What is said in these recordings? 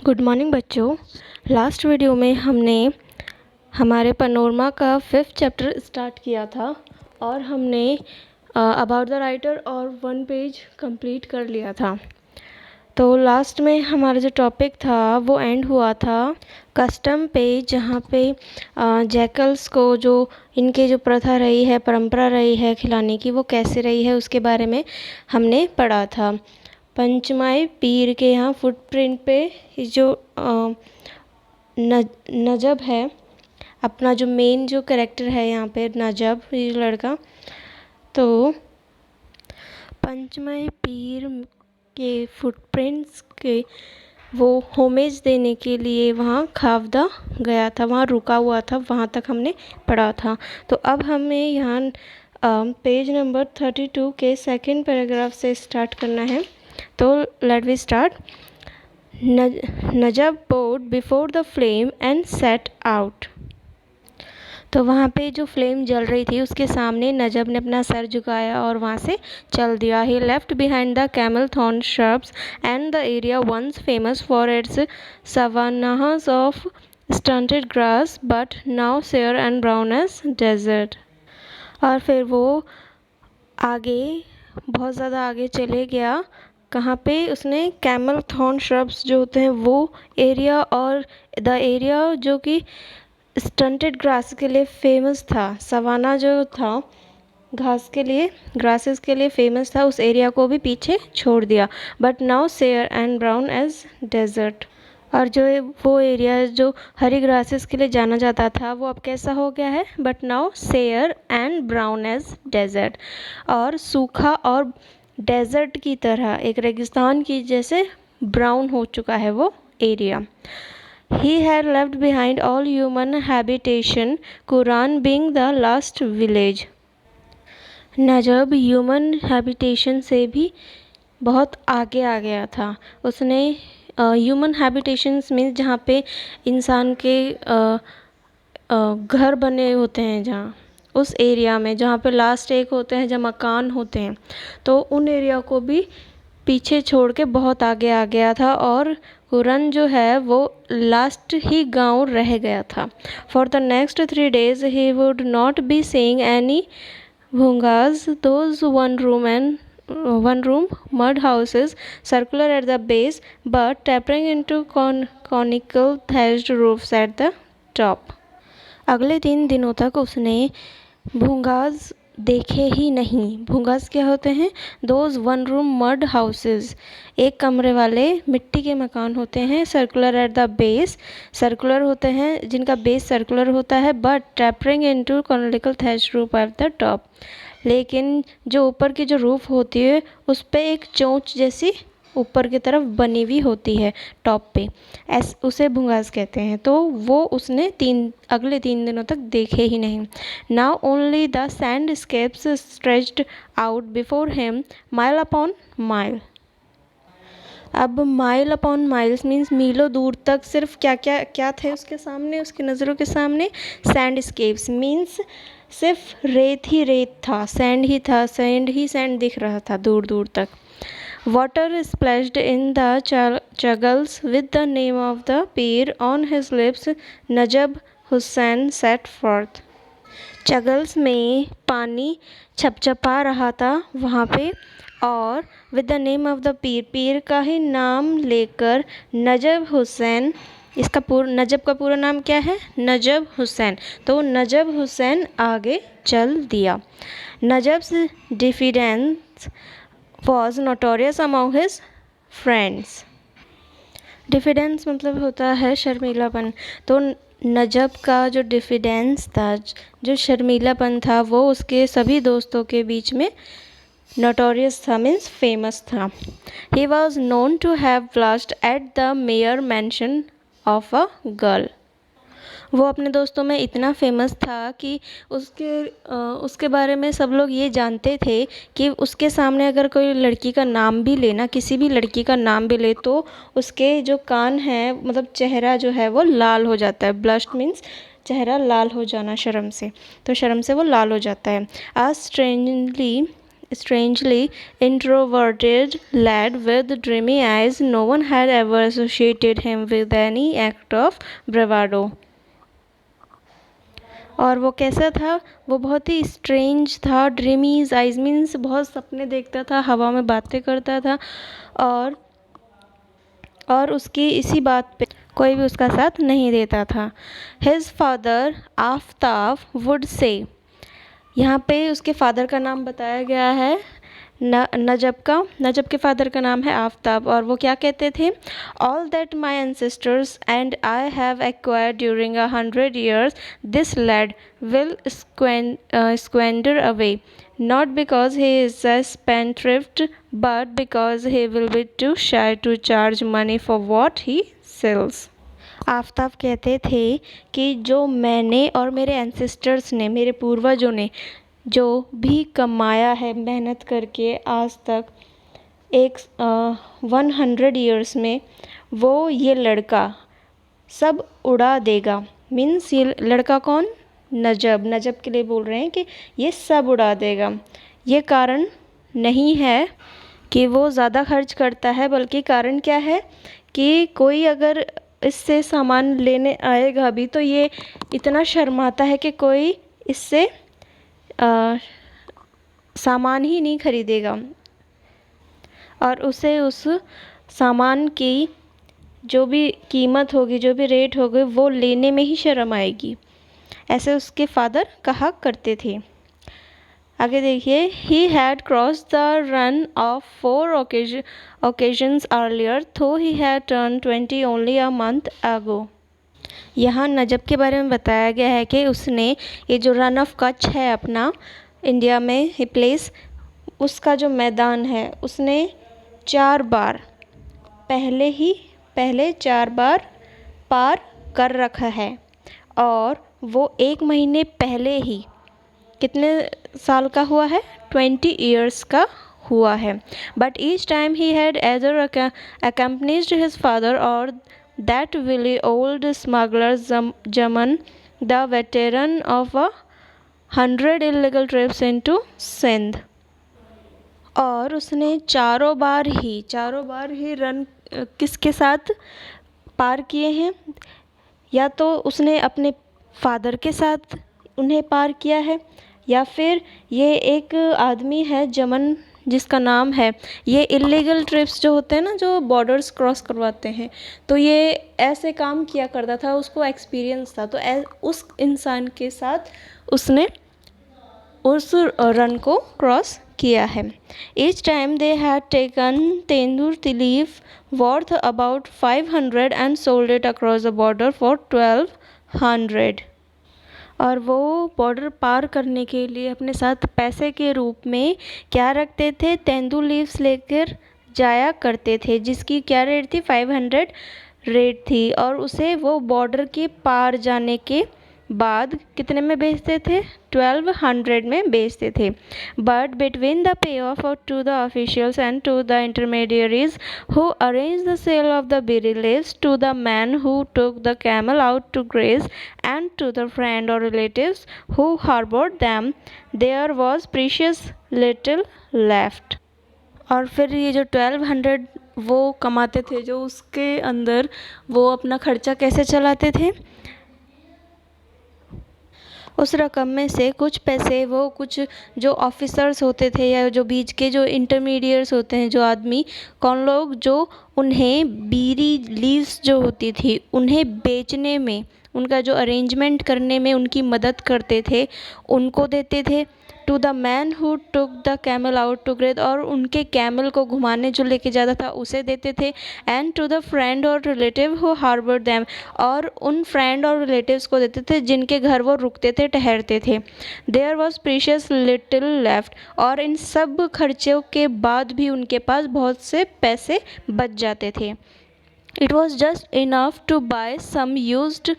Good morning बच्चों। Last video में हमने हमारे पैनोरमा का 5th चैप्टर स्टार्ट किया था और हमने अबाउट द राइटर और 1 पेज कंप्लीट कर लिया था। तो लास्ट में हमारा जो टॉपिक था वो एंड हुआ था कस्टम पे, जहाँ पे जैकल्स को जो इनके जो प्रथा रही है, परंपरा रही है खिलाने की, वो कैसे रही है उसके बारे में हमने पढ़ा था। पंचमाई पीर के यहाँ फुटप्रिंट पे जो नजब है, अपना जो मेन जो कैरेक्टर है यहाँ पे नजब, ये लड़का, तो पंचमाई पीर के फुटप्रिंट्स के वो होमेज देने के लिए वहाँ खावदा गया था, वहाँ रुका हुआ था, वहाँ तक हमने पढ़ा था। तो अब हमें यहाँ पेज नंबर 32 के सेकंड पैराग्राफ से स्टार्ट करना है। तो let we start. Najab board before the flame and set out. तो वहाँ पे जो फ्लेम जल रही थी उसके सामने नजब ने अपना सर झुकाया और वहाँ से चल दिया। He left behind the camel thorn shrubs and the area once famous for its savannas of stunted grass but now sere and brown as desert। और फिर वो आगे, बहुत ज़्यादा आगे चले गया। कहाँ पे? उसने कैमल थॉर्न shrubs जो होते हैं वो एरिया, और द एरिया जो कि स्टंटेड ग्रास के लिए फेमस था, सवाना जो था घास के लिए, ग्रासेस के लिए फेमस था, उस एरिया को भी पीछे छोड़ दिया। But now sere and brown as desert. और जो वो एरिया जो हरी ग्रासेस के लिए जाना जाता था वो अब कैसा हो गया है? But now sere and brown as desert. और सूखा और डेजर्ट की तरह, एक रेगिस्तान की जैसे ब्राउन हो चुका है वो area. He had left behind all human habitation, Quran being the last village। Najab human habitation से भी बहुत आगे आ गया था। उसने ह्यूमन हैबिटेशंस मीन्स जहाँ पे इंसान के घर बने होते हैं, जहाँ उस एरिया में जहाँ पे लास्ट एक होते हैं, जहाँ मकान होते हैं, तो उन एरिया को भी पीछे छोड़ के बहुत आगे आ गया था। और कुरन जो है वो लास्ट ही गांव रह गया था। For the next 3 days he would not be seeing any bhungas, those one room mud houses circular at the base but tapering into conical thatched roofs at the top। अगले 3 दिनों तक उसने भूंगाज देखे ही नहीं। भूंगास क्या होते हैं? दोज 1 room mud houses, एक कमरे वाले मिट्टी के मकान होते हैं। Circular at the base, circular होते हैं जिनका बेस सर्कुलर होता है। But tapering into conical thatch roof at the top, लेकिन जो ऊपर की जो रूफ होती है उस पर एक चोंच जैसी ऊपर की तरफ बनी हुई होती है टॉप पे, उसे भूंगास कहते हैं। तो वो उसने अगले 3 दिनों तक देखे ही नहीं। Now only the sand scapes stretched out before him mile upon mile. अब माइल अपॉन माइल्स मीन्स मीलों दूर तक सिर्फ क्या थे उसके सामने, उसकी नज़रों के सामने? सैंड स्केप्स मीन्स सिर्फ रेत ही रेत था, सैंड ही था, सैंड ही सैंड दिख रहा था दूर दूर तक। Water splashed in the chuggles with the name of the peer on his lips, Najab Hussain set forth। चगल्स में पानी छपछपा रहा था वहाँ पे, और with the name of the पीर, पीर का ही नाम लेकर नजब हुसैन, नजब का पूरा नाम क्या है? नजब हुसैन। तो नजब हुसैन आगे चल दिया। नजब्स diffidence was notorious among his friends। Diffidence मतलब होता है शर्मीलापन। तो नजब का जो डिफिडेंस था, जो शर्मीलापन था, वो उसके सभी दोस्तों के बीच में नोटोरियस था, मीन्स फेमस था। He was known to have blushed at the mere mention of a girl. वो अपने दोस्तों में इतना फेमस था कि उसके बारे में सब लोग ये जानते थे कि उसके सामने अगर कोई लड़की का नाम भी लेना, किसी भी लड़की का नाम भी ले, तो उसके जो कान हैं, मतलब चेहरा जो है वो लाल हो जाता है। ब्लश्ड मीन्स चेहरा लाल हो जाना शर्म से, तो शर्म से वो लाल हो जाता है। आज strangely strangely introverted lad with dreamy eyes. No one had ever associated him with any act of bravado. और वो कैसा था? वो बहुत ही स्ट्रेंज था। ड्रीमीज आइज मीन्स बहुत सपने देखता था, हवा में बातें करता था, और उसकी इसी बात पे कोई भी उसका साथ नहीं देता था। His father Aftab would say, यहाँ पे उसके फादर का नाम बताया गया है नजब के फादर का नाम है आफ्ताब, और वो क्या कहते थे? All that my ancestors and I have acquired during 100 years this land will squander away, not because he is a spendthrift but because he will be too shy to charge money for what he sells. Aftab कहते थे कि जो मैंने और मेरे ancestors ने, मेरे पूर्वजों ने जो भी कमाया है मेहनत करके आज तक, 100 years में, वो ये लड़का सब उड़ा देगा। मीन्स ये लड़का कौन? नजब के लिए बोल रहे हैं कि ये सब उड़ा देगा। ये कारण नहीं है कि वो ज़्यादा खर्च करता है, बल्कि कारण क्या है कि कोई अगर इससे सामान लेने आएगा भी तो ये इतना शर्माता है कि कोई इससे सामान ही नहीं खरीदेगा, और उसे उस सामान की जो भी कीमत होगी, जो भी रेट होगी, वो लेने में ही शर्म आएगी। ऐसे उसके फादर कहा करते थे। आगे देखिए, he had cross the run of 4 occasions earlier, though he had turned 20 only a month ago. यहाँ नजब के बारे में बताया गया है कि उसने ये जो रन ऑफ कच्छ है अपना इंडिया में ये प्लेस, उसका जो मैदान है उसने 4 बार पहले 4 बार पार कर रखा है, और वो 1 महीने पहले ही कितने साल का हुआ है? 20 years का हुआ है। But each time he had either accompanied his father or that wily old smuggler Jaman, the veteran of 100 illegal trips into Sindh. और उसने चारों बार ही रन किसके साथ पार किए हैं? या तो उसने अपने फादर के साथ उन्हें पार किया है, या फिर ये एक आदमी है जमन जिसका नाम है, ये इलीगल ट्रिप्स जो होते हैं ना, जो बॉर्डर्स क्रॉस करवाते हैं, तो ये ऐसे काम किया करता था, उसको एक्सपीरियंस था, तो उस इंसान के साथ उसने उस रन को क्रॉस किया है। Each time they had taken tendu leaf worth about 500 and sold it across the border for 1200। और वो बॉर्डर पार करने के लिए अपने साथ पैसे के रूप में क्या रखते थे? तेंदू लीव्स लेकर जाया करते थे, जिसकी क्या रेट थी? 500 रेट थी, और उसे वो बॉर्डर के पार जाने के बाद कितने में बेचते थे? 1200 में बेचते थे। But between the pay off to the officials and to the intermediaries who arrange the sale of the berry leaves, to the man who took the camel out to graze, and to the friend or relatives who harbored them, there was precious little left. और फिर ये जो 1200 वो कमाते थे, जो उसके अंदर वो अपना खर्चा कैसे चलाते थे? उस रकम में से कुछ पैसे वो कुछ जो ऑफिसर्स होते थे या जो बीच के जो इंटरमीडिएट्स होते हैं, जो आदमी कौन लोग, जो उन्हें बीरी लीव्स जो होती थी उन्हें बेचने में, उनका जो अरेंजमेंट करने में उनकी मदद करते थे, उनको देते थे। To the man who took the camel out to graze, और उनके कैमल को घुमाने जो लेके जाता था उसे देते थे। एंड टू द फ्रेंड और रिलेटिव हु हार्बर दैम, और उन फ्रेंड और रिलेटिव्स को देते थे जिनके घर वो रुकते थे, ठहरते थे। There was precious little left, और इन सब खर्चों के बाद भी उनके पास बहुत से पैसे बच जाते थे। It was just enough to buy some used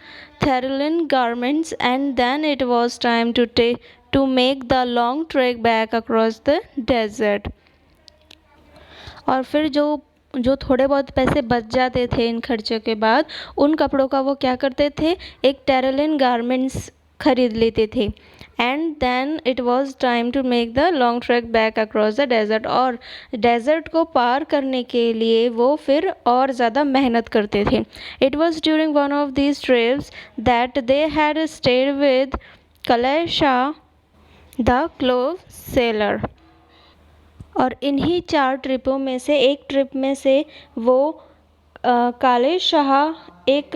Therlin garments, and then it was time to make the long trek back across the desert. और फिर जो थोड़े बहुत पैसे बच जाते थे इन खर्चों के बाद, उन कपड़ों का वो क्या करते थे? एक टेरेलिन गारमेंट्स खरीद लेते थे। And then it was time to make the long trek back across the desert, और डेजर्ट को पार करने के लिए वो फिर और ज़्यादा मेहनत करते थे। It was during one of these trips that they had stayed with कलेशा the clove seller. और इन्हीं 4 ट्रिपों में से एक ट्रिप में से वो काले शाह एक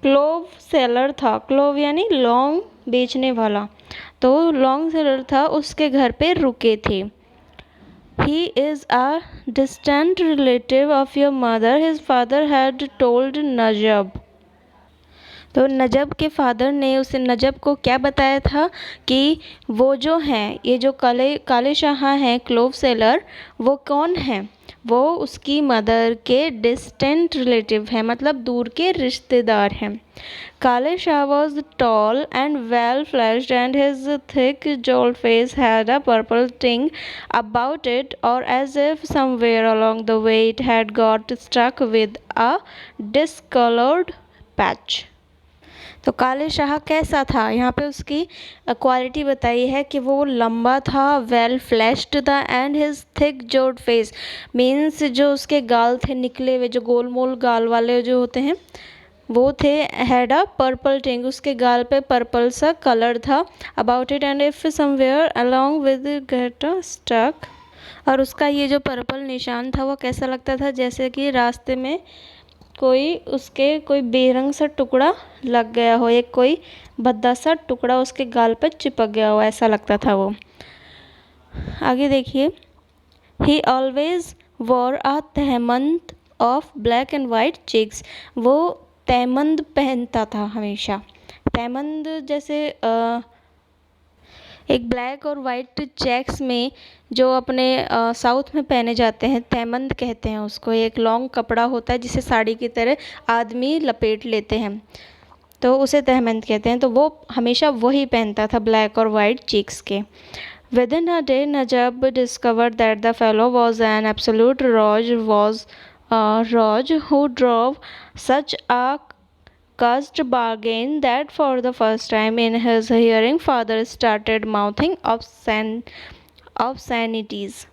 क्लोव सेलर था, क्लोव यानी लौंग बेचने वाला, तो लौंग सेलर था, उसके घर पे रुके थे। He is a distant relative of your mother, his father had told Najab. तो नजब के फादर ने उसे नजब को क्या बताया था कि वो जो हैं, ये जो काले शाह हैं क्लोव सेलर, वो कौन हैं? वो उसकी मदर के डिस्टेंट रिलेटिव हैं, मतलब दूर के रिश्तेदार हैं। काले Shah was tall and well flashed and his thick jowled face had a purple tinge about it, or as if somewhere along the way it had got stuck with a discolored patch। तो काले शाह कैसा था? यहाँ पे उसकी quality बताई है कि वो लंबा था, वेल फ्लैश्ड था, एंड हिज थिक जोड फेस मीन्स जो उसके गाल थे निकले हुए, जो गोल मोल गाल वाले जो होते हैं वो थे। हैड अ पर्पल टिंग, उसके गाल पे पर्पल सा कलर था। About it and if somewhere along with get stuck, और उसका ये जो पर्पल निशान था वो कैसा लगता था? जैसे कि रास्ते में कोई बेरंग सा टुकड़ा लग गया हो, एक कोई भद्दा सा टुकड़ा उसके गाल पर चिपक गया हो, ऐसा लगता था वो। आगे देखिए, he always wore a tahmand of black and white checks, वो तहमंद पहनता था हमेशा। तहमंद जैसे एक ब्लैक और वाइट चेक्स में जो अपने साउथ में पहने जाते हैं, तहमंद कहते हैं उसको। एक लॉन्ग कपड़ा होता है जिसे साड़ी की तरह आदमी लपेट लेते हैं, तो उसे तहमंद कहते हैं। तो वो हमेशा वही पहनता था, ब्लैक और वाइट चेक्स के। Within a day, Najab discovered that the fellow was an absolute Raj who drove such a cursed bargain that for the first time in his hearing, father started mouthing obscenities।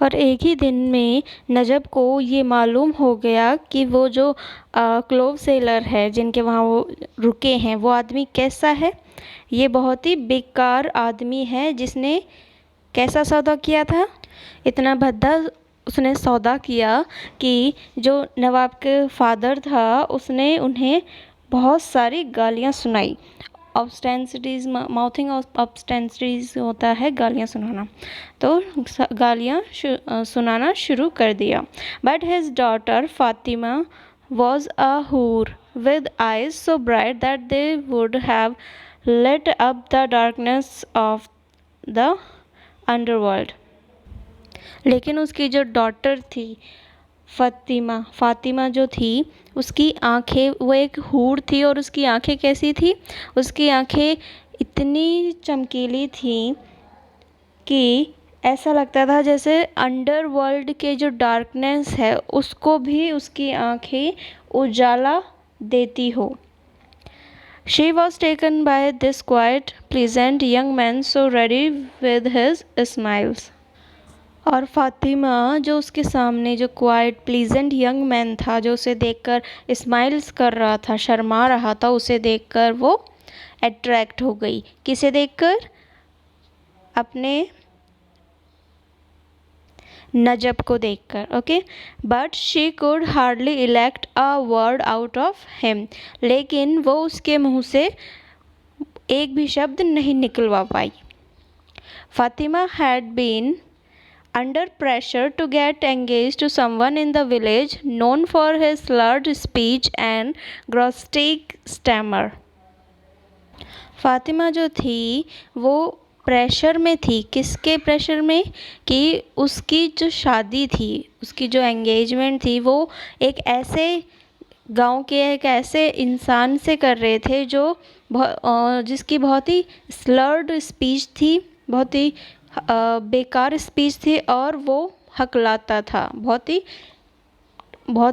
और एक ही दिन में नजब को ये मालूम हो गया कि वो जो क्लोव सेलर है जिनके वहाँ वो रुके हैं, वो आदमी कैसा है? ये बहुत ही बेकार आदमी है, जिसने कैसा सौदा किया था? इतना भद्दा उसने सौदा किया कि जो नवाब के फादर था उसने उन्हें बहुत सारी गालियाँ सुनाई। ऑब्स्टेंसिटीज़, माउथिंग ऑब्स्टेंसिटीज़ होता है गालियाँ सुनाना, तो गालियाँ सुनाना शुरू कर दिया। But his daughter Fatima was a हूर with eyes so bright that they would have lit up the darkness of the underworld। लेकिन उसकी जो डॉटर थी फातिमा जो थी, उसकी आंखें, वो एक हूर थी, और उसकी आंखें कैसी थी? उसकी आंखें इतनी चमकीली थी कि ऐसा लगता था जैसे अंडरवर्ल्ड के जो डार्कनेस है उसको भी उसकी आंखें उजाला देती हो। She was taken by this quiet, pleasant young man so ready with his smiles। और फातिमा जो उसके सामने जो क्वाइट प्लीजेंट यंग मैन था, जो उसे देखकर स्माइल्स कर रहा था, शर्मा रहा था, उसे देखकर वो अट्रैक्ट हो गई। किसे देखकर? अपने नजब को देखकर। Okay, but she could hardly elect a word out of him, लेकिन वो उसके मुंह से एक भी शब्द नहीं निकलवा पाई। Fatima had been under pressure to get engaged to someone in the village known for his slurred speech and grotesque stammer। Fatima जो थी वो प्रेशर में थी। किसके प्रेशर में? कि उसकी जो शादी थी, उसकी जो एंगेजमेंट थी, वो एक ऐसे गांव के एक ऐसे इंसान से कर रहे थे जो जिसकी बहुत ही स्लर्ड स्पीच थी, बहुत ही बेकार स्पीच थी, और वो हकलाता था, बहुत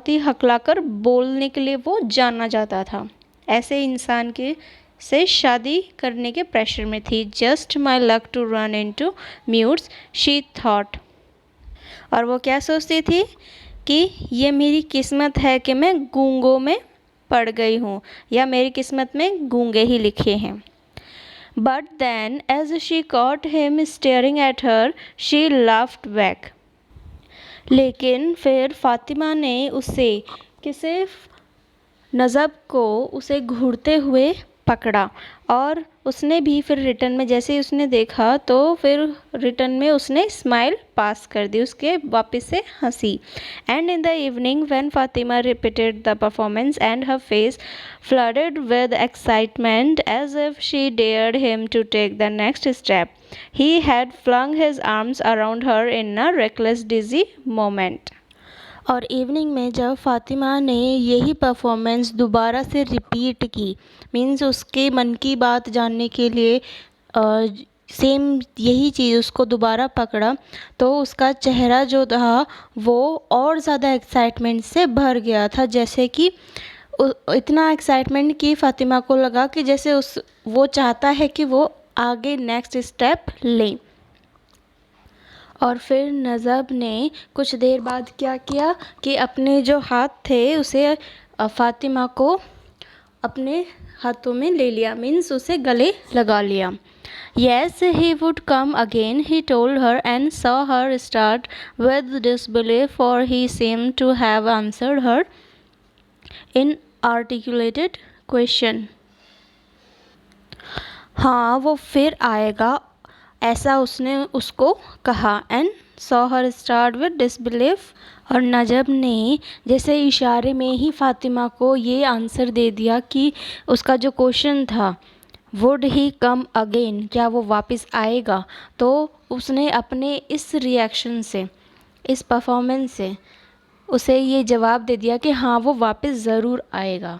ही हकलाकर बोलने के लिए वो जाना जाता था। ऐसे इंसान के से शादी करने के प्रेशर में थी। Just my luck to run into mutes she thought. और वो क्या सोचती थी कि ये मेरी किस्मत है कि मैं गूंगों में पड़ गई हूँ, या मेरी किस्मत में गूंगे ही लिखे हैं। But then as she caught him staring at her she laughed back. लेकिन फिर फातिमा ने नजब को उसे घूरते हुए पकड़ा, और उसने भी फिर रिटर्न में जैसे ही उसने देखा तो फिर रिटर्न में उसने स्माइल पास कर दी, उसके वापस से हंसी। And in the evening when Fatima repeated the performance and her face flooded with excitement as if she dared him to take the next step, he had flung his arms around her in a reckless dizzy moment। और evening में जब फातिमा ने यही performance दोबारा से repeat की, means उसके मन की बात जानने के लिए सेम यही चीज़ उसको दोबारा पकड़ा, तो उसका चेहरा जो था वो और ज़्यादा एक्साइटमेंट से भर गया था। जैसे कि इतना एक्साइटमेंट कि फातिमा को लगा कि जैसे वो चाहता है कि वो आगे नेक्स्ट स्टेप लें। और फिर नजब ने कुछ देर बाद क्या किया कि अपने जो हाथ थे उसे फातिमा को अपने हाथों में ले लिया, मीन्स उसे गले लगा लिया। Yes, he would come again, he told her, and saw her start with disbelief, for he seemed to have answered her inarticulated question। हाँ, वो फिर आएगा, ऐसा उसने उसको कहा। And saw her start with disbelief, और नजब ने जैसे इशारे में ही फातिमा को ये आंसर दे दिया कि उसका जो क्वेश्चन था वुड ही कम अगेन, क्या वो वापस आएगा, तो उसने अपने इस रिएक्शन से, इस परफॉर्मेंस से उसे ये जवाब दे दिया कि हाँ वो वापस ज़रूर आएगा।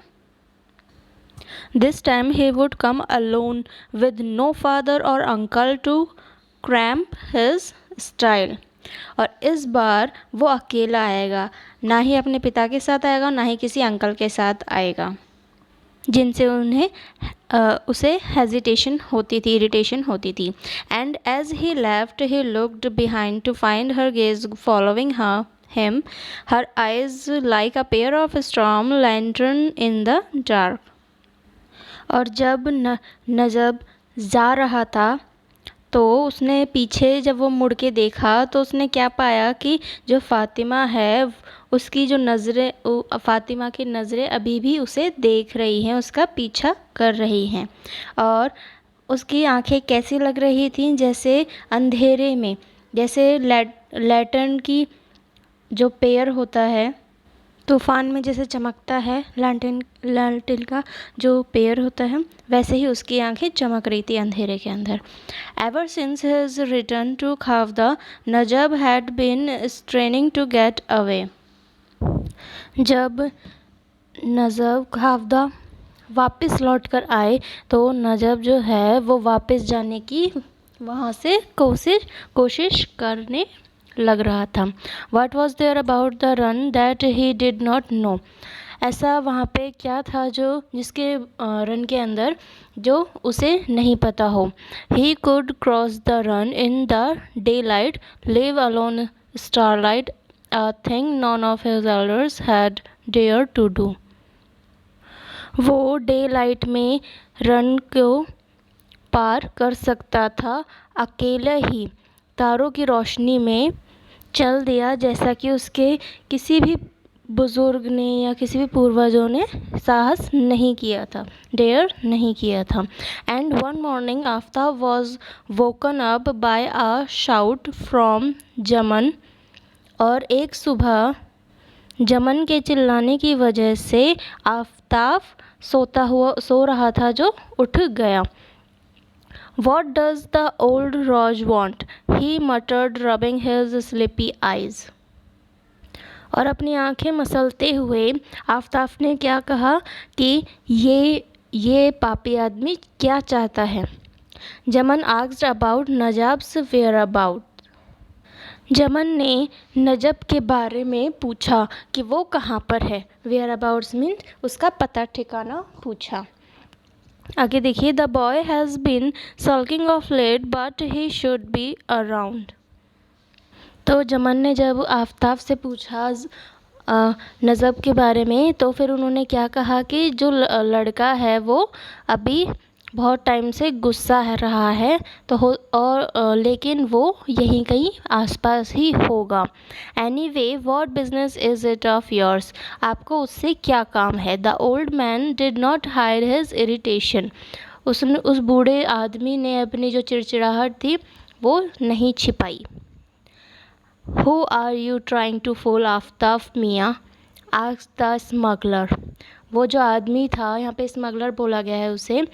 This time he would come alone with no father or uncle to cramp his style। और इस बार वो अकेला आएगा, ना ही अपने पिता के साथ आएगा, ना ही किसी अंकल के साथ आएगा जिनसे उसे हेजिटेशन होती थी, इरिटेशन होती थी। And as he left he looked behind to find her gaze following him, her eyes like a pair of storm lantern in the dark। और जब नजब जा रहा था तो उसने पीछे जब वो मुड़ के देखा तो उसने क्या पाया कि जो फातिमा है उसकी जो नज़रें, फातिमा की नज़रें अभी भी उसे देख रही हैं, उसका पीछा कर रही हैं। और उसकी आंखें कैसी लग रही थीं, जैसे अंधेरे में, जैसे लैटर्न की जो पेयर होता है तूफ़ान में जैसे चमकता है, लालटेन का जो पेयर होता है, वैसे ही उसकी आंखें चमक रही थी अंधेरे के अंदर। Ever since his return to Khavda Najab had been straining to get away. जब नजब खावदा वापस लौट कर आए तो नजब जो है वो वापस जाने की वहाँ से कोशिश करने लग रहा था। What was there about the run that he did not know? ऐसा वहाँ पे क्या था जो जिसके रन के अंदर जो उसे नहीं पता हो। He could cross the run in the daylight, live alone starlight, a thing none of his elders had dared to do। वो डे लाइट में रन को पार कर सकता था, अकेले ही तारों की रोशनी में चल दिया, जैसा कि उसके किसी भी बुज़ुर्ग ने या किसी भी पूर्वजों ने साहस नहीं किया था, डेयर नहीं किया था। And one morning Aftab was woken up by a shout from जमन, और एक सुबह जमन के चिल्लाने की वजह से आफ्ताब सो रहा था जो उठ गया। What does the old Raj want? He muttered, rubbing his sleepy eyes। और अपनी आंखें मसलते हुए आफ्ताब ने क्या कहा कि ये पापी आदमी क्या चाहता है। जमन asked about नजाब्स whereabout। जमन ने नजब के बारे में पूछा कि वो कहाँ पर है। whereabouts मीन्स उसका पता ठिकाना पूछा। आगे देखिए, the boy has been sulking of late but he should be around. तो जमन ने जब आफताब से पूछा नज़ब के बारे में, तो फिर उन्होंने क्या कहा कि जो लड़का है वो अभी बहुत टाइम से गुस्सा है रहा है, तो लेकिन वो यहीं कहीं आसपास ही होगा। Anyway what business is it of yours, आपको उससे क्या काम है। The old man did not hide his irritation, उसने उस बूढ़े आदमी ने अपनी जो चिड़चिड़ाहट थी वो नहीं छिपाई। Who are you trying to fool Aftab मियाँ, asked the smuggler। वो जो आदमी था, यहाँ पे स्मगलर बोला गया है उसे,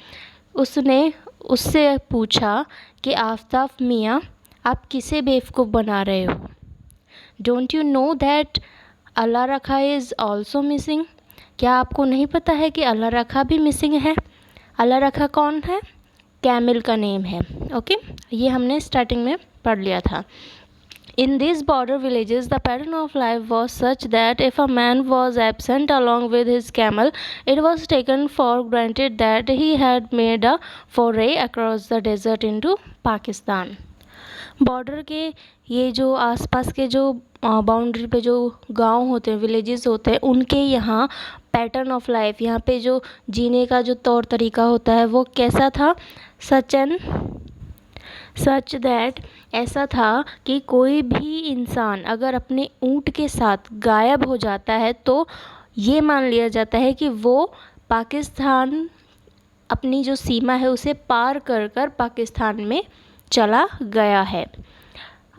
उसने उससे पूछा कि आफ्ताब मियाँ आप किसे बेवकूफ़ बना रहे हो। डोंट यू नो दैट अल्लाह रखा इज़ ऑल्सो मिसिंग, क्या आपको नहीं पता है कि अल्लाह रखा भी मिसिंग है। अल्लाह रखा कौन है, कैमिल का नेम है। ओके, ये हमने स्टार्टिंग में पढ़ लिया था। In these border villages, the pattern of life was such that if a man was absent along with his camel, it was taken for granted that he had made a foray across the desert into Pakistan। Border के ये जो आसपास के जो boundary पे जो गांव होते हैं, विलेजेस होते हैं, उनके यहाँ पैटर्न ऑफ लाइफ, यहाँ पे जो जीने का जो तौर तरीका होता है वो कैसा था। सच दैट, ऐसा था कि कोई भी इंसान अगर अपने ऊँट के साथ गायब हो जाता है तो ये मान लिया जाता है कि वो पाकिस्तान, अपनी जो सीमा है उसे पार कर कर पाकिस्तान में चला गया है।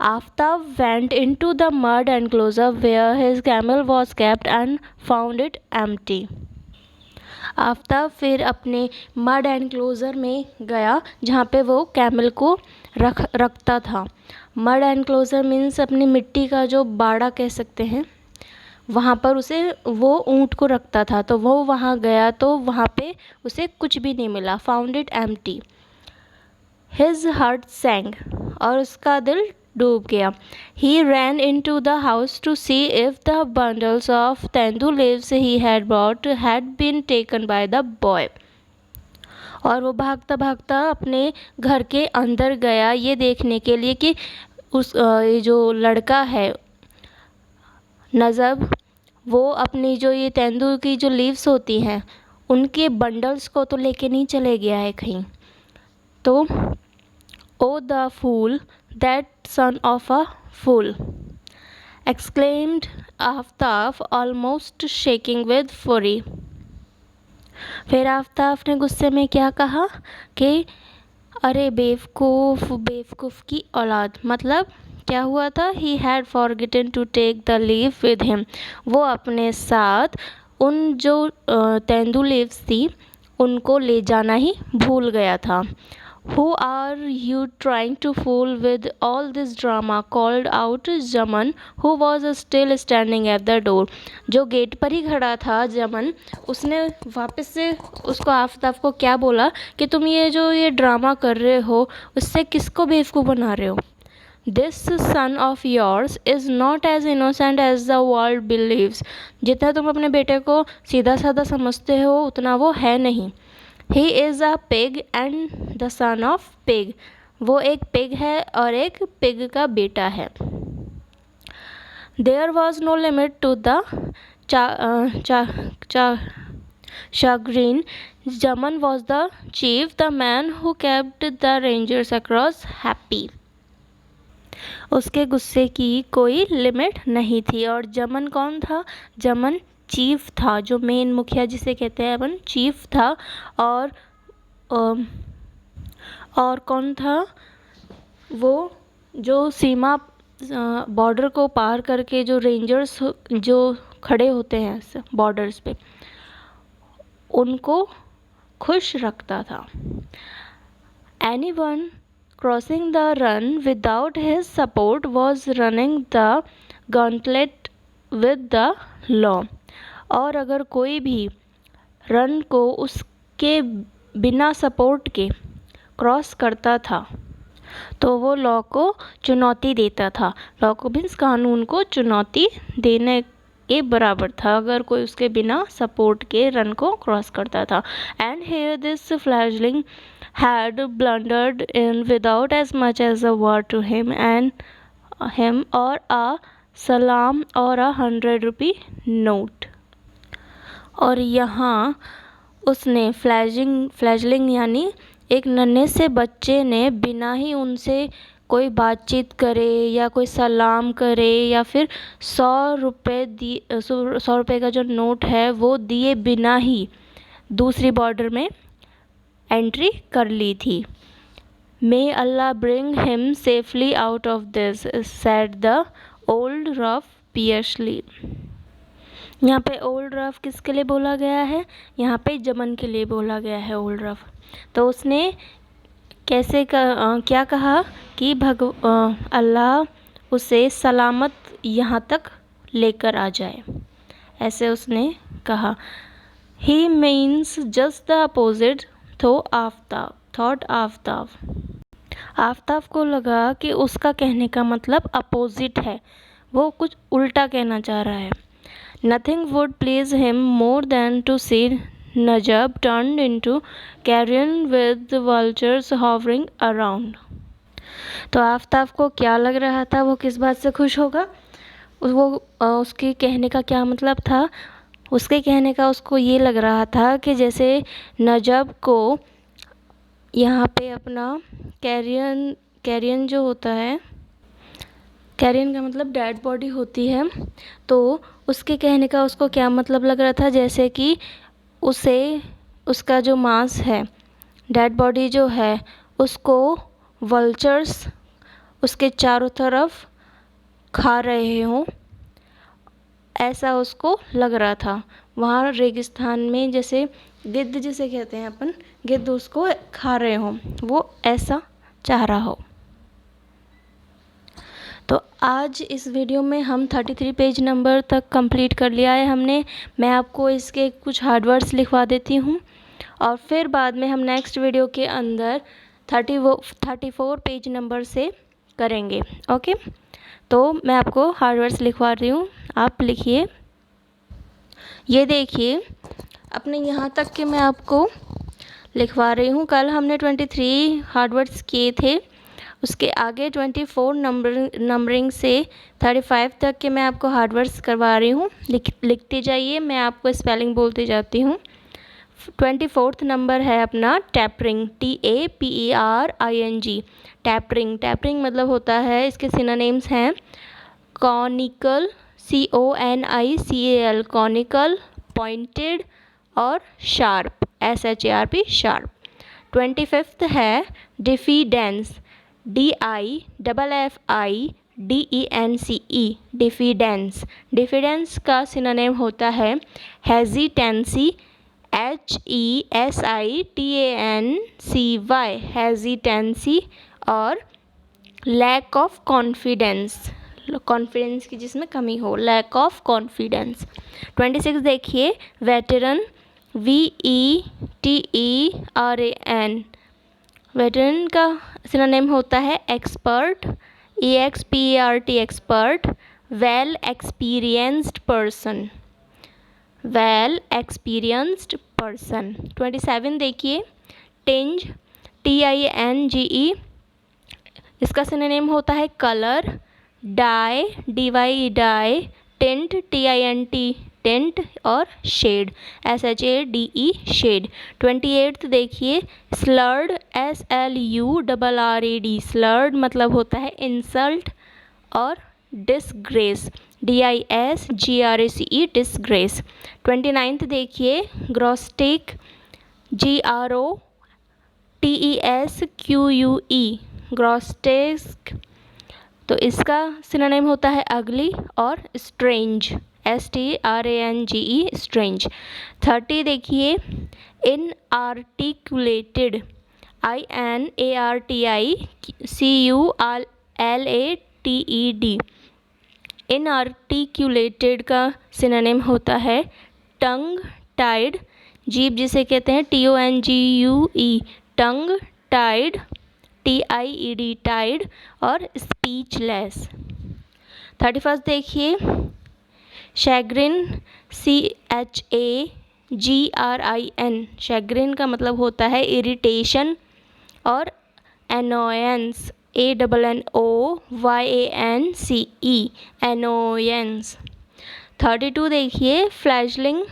Aftab went into the mud enclosure where his camel was kept and found it empty. Aftab फिर अपने मड एनक्लोज़र में गया जहाँ पे वो कैमल को रखता था। मड एनक्लोज़र मीन्स अपनी मिट्टी का जो बाड़ा कह सकते हैं, वहाँ पर उसे वो ऊँट को रखता था। तो वो वहाँ गया तो वहाँ पे उसे कुछ भी नहीं मिला। Found it empty, his heart sank, और उसका दिल डूब गया। He ran in to the house to see if the bundles of tendu leaves he had brought had been taken by the boy. और वो भागता भागता अपने घर के अंदर गया ये देखने के लिए कि ये जो लड़का है नज़ब, वो अपनी जो ये तेंदू की जो लीव्स होती हैं उनके बंडल्स को तो लेके नहीं चले गया है कहीं। तो oh the fool, that son of a fool, exclaimed Aftab almost shaking with fury। फिर आफ्ताब ने गुस्से में क्या कहा कि अरे बेवकूफ़ की औलाद, मतलब क्या हुआ था। He had forgotten to take the leave with him, वो अपने साथ उन जो तेंदू लीव्स थी उनको ले जाना ही भूल गया था। Who are you trying to fool with all this drama? called out जमन, who was still standing at the door। जो गेट पर ही खड़ा था जमन, उसने वापस से उसको आफ्ताब को क्या बोला कि तुम ये ड्रामा कर रहे हो उससे किसको बेवकूफ़ बना रहे हो। This son of yours is not as innocent as the world believes। जितना तुम अपने बेटे को सीधा साधा समझते हो उतना वो है नहीं। He is a pig and the son of pig। वो एक पिग है और एक पिग का बेटा है। There was no limit to the chagrin। Jaman was the chief, the man who kept the rangers across happy। उसके गुस्से की कोई लिमिट नहीं थी। और जमन कौन था, जमन चीफ था, जो मेन मुखिया जिसे कहते हैं अपन, चीफ था। और कौन था, वो जो सीमा बॉर्डर को पार करके जो रेंजर्स जो खड़े होते हैं बॉर्डर्स पे, उनको खुश रखता था। Anyone crossing the run without his support was running the gauntlet with the law. और अगर कोई भी रन को उसके बिना सपोर्ट के क्रॉस करता था तो वो लॉ को चुनौती देता था। लॉ को मीन्स कानून को चुनौती देने के बराबर था अगर कोई उसके बिना सपोर्ट के रन को क्रॉस करता था। And here this fledgling had blundered in without as much as a word to him or a salam or a 100 rupee note। और यहाँ उसने फ्लैशलिंग यानी एक नन्हे से बच्चे ने बिना ही उनसे कोई बातचीत करे या कोई सलाम करे या फिर 100 रुपये का जो नोट है वो दिए बिना ही दूसरी बॉर्डर में एंट्री कर ली थी। May Allah bring him safely out of this said the old rough fiercely. यहाँ पे ओल्ड रफ किसके लिए बोला गया है? यहाँ पे जमन के लिए बोला गया है ओल्ड रफ। तो उसने क्या कहा कि अल्लाह उसे सलामत यहाँ तक लेकर आ जाए, ऐसे उसने कहा। He means just the opposite thought Aftab को लगा कि उसका कहने का मतलब अपोजिट है, वो कुछ उल्टा कहना चाह रहा है। Nothing would please him more than to see Najab turn into carrion with vultures hovering around. तो आफ्ताब को क्या लग रहा था, वो किस बात से खुश होगा? उसके कहने का क्या मतलब था? उसके कहने का उसको ये लग रहा था कि जैसे नजब को यहाँ पे अपना कैरियन जो होता है, कैरियन का मतलब डेड बॉडी होती है, तो उसके कहने का उसको क्या मतलब लग रहा था, जैसे कि उसका जो मांस है, डेड बॉडी जो है, उसको वल्चर्स उसके चारों तरफ खा रहे हों, ऐसा उसको लग रहा था। वहाँ रेगिस्तान में जैसे गिद्ध जिसे कहते हैं अपन, गिद्ध उसको खा रहे हों, वो ऐसा चाह रहा हो। तो आज इस वीडियो में हम 33 पेज नंबर तक कंप्लीट कर लिया है हमने। मैं आपको इसके कुछ हार्ड वर्ड्स लिखवा देती हूँ और फिर बाद में हम नेक्स्ट वीडियो के अंदर 34 पेज नंबर से करेंगे। ओके, तो मैं आपको हार्ड वर्ड्स लिखवा रही हूँ, आप लिखिए। ये देखिए, अपने यहाँ तक के मैं आपको लिखवा रही हूँ। कल हमने 23 हार्ड वर्ड्स किए थे, उसके आगे 24 नंबरिंग से 35 तक के मैं आपको हार्ड वर्ड्स करवा रही हूँ। लिखते जाइए, मैं आपको स्पेलिंग बोलती जाती हूँ। 24th नंबर है अपना टैपरिंग, TAPERING। टैपरिंग मतलब होता है, इसके सिनोनिम्स हैं कॉनिकल, CONICAL, कॉनिकल, पॉइंटेड और शार्प, SHARP, शार्प। 25th है डिफिडेंस, DIFFIDENCE, डिफिडेंस। डिफिडेंस का सिनोनिम होता है हेजिटेंसी, HESITANCY, हेजिटेंसी, और लैक ऑफ कॉन्फिडेंस, कॉन्फिडेंस की जिसमें कमी हो, लैक ऑफ कॉन्फिडेंस। 26 देखिए, वेटरन, VETERAN। वेटरन का सिनोनिम होता है expert, EXPERT, expert. Well experienced person, well experienced person. 27 देखिए, टिंज, TINGE। इसका सिनोनिम होता है colour, dye, DYE, dye, tint, TINT, tint, और शेड, SHADE, शेड। 28 देखिए, स्लर्ड, SLURRED, स्लर्ड मतलब होता है इंसल्ट, और डिसग्रेस, DISGRACE, डिसग्रेस। 29 देखिए, ग्रोस्टिक, GROTESQUE, ग्रोस्टेस्क। तो इसका सिनोनिम होता है अगली और स्ट्रेंज, STRANGE, स्ट्रेंज। 30 देखिए, इनआर्टिकुलेटेड, INARTICULATED। इनआर्टिकुलेटेड का सिनोनिम होता है टंग टाइड, जीभ जिसे कहते हैं TONGUE, टंग टाइड, TIED, टाइड, और स्पीचलेस। 31 देखिए, शैग्रिन, CHAGRIN, शैग्रिन का मतलब होता है इरिटेशन। और एनोयंस, ANNOYANCE, एनोयंस। 32 देखिए, फ्लैजलिंग,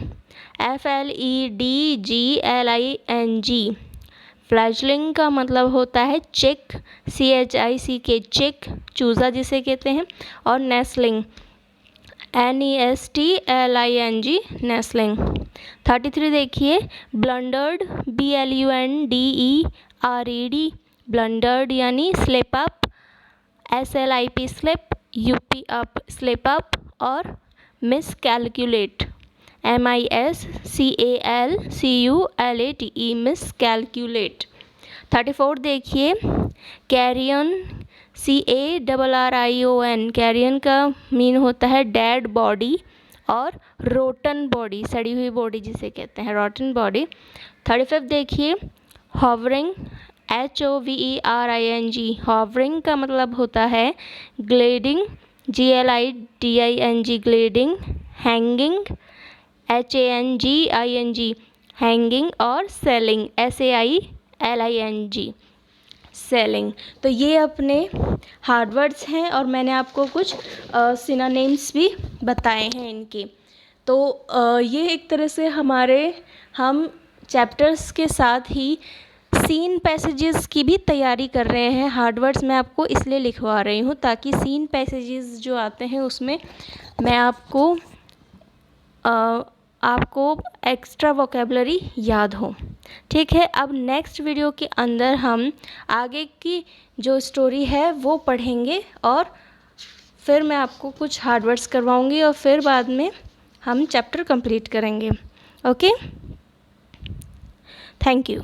FLEDGLING, फ्लैजलिंग का मतलब होता है चिक, CHICK, चिक, चूज़ा जिसे कहते हैं। और नेस्लिंग, NESTLING, नेस्लिंग। 33 देखिए, ब्लंडर्ड, BLUNDERED, ब्लंडर्ड यानी slip up, SLIP slip, UP up, slip up. और मिसकैलकुलेट, MISCALCULATE, मिसकैलकुलेट। 34 देखिए, कैरियन, CARRION, कैरियन का मीन होता है डेड बॉडी। और रोटन बॉडी, सड़ी हुई बॉडी जिसे कहते हैं, रोटन बॉडी। 35 देखिए, हॉवरिंग, HOVERING, हॉवरिंग का मतलब होता है gliding, GLIDING, gliding. Hanging, HANGING, hanging. और सेलिंग, SAILING, सेलिंग। तो ये अपने हार्ड वर्ड्स हैं और मैंने आपको कुछ सिनोनिम्स भी बताए हैं इनके। तो ये एक तरह से हम चैप्टर्स के साथ ही सीन पैसेजेस की भी तैयारी कर रहे हैं। हार्ड वर्ड्स मैं आपको इसलिए लिखवा रही हूँ ताकि सीन पैसेजेस जो आते हैं उसमें मैं आपको एक्स्ट्रा वोकेबलरी याद हो। ठीक है, अब नेक्स्ट वीडियो के अंदर हम आगे की जो स्टोरी है वो पढ़ेंगे और फिर मैं आपको कुछ हार्ड वर्ड्स करवाऊँगी और फिर बाद में हम चैप्टर कंप्लीट करेंगे। Okay, thank you.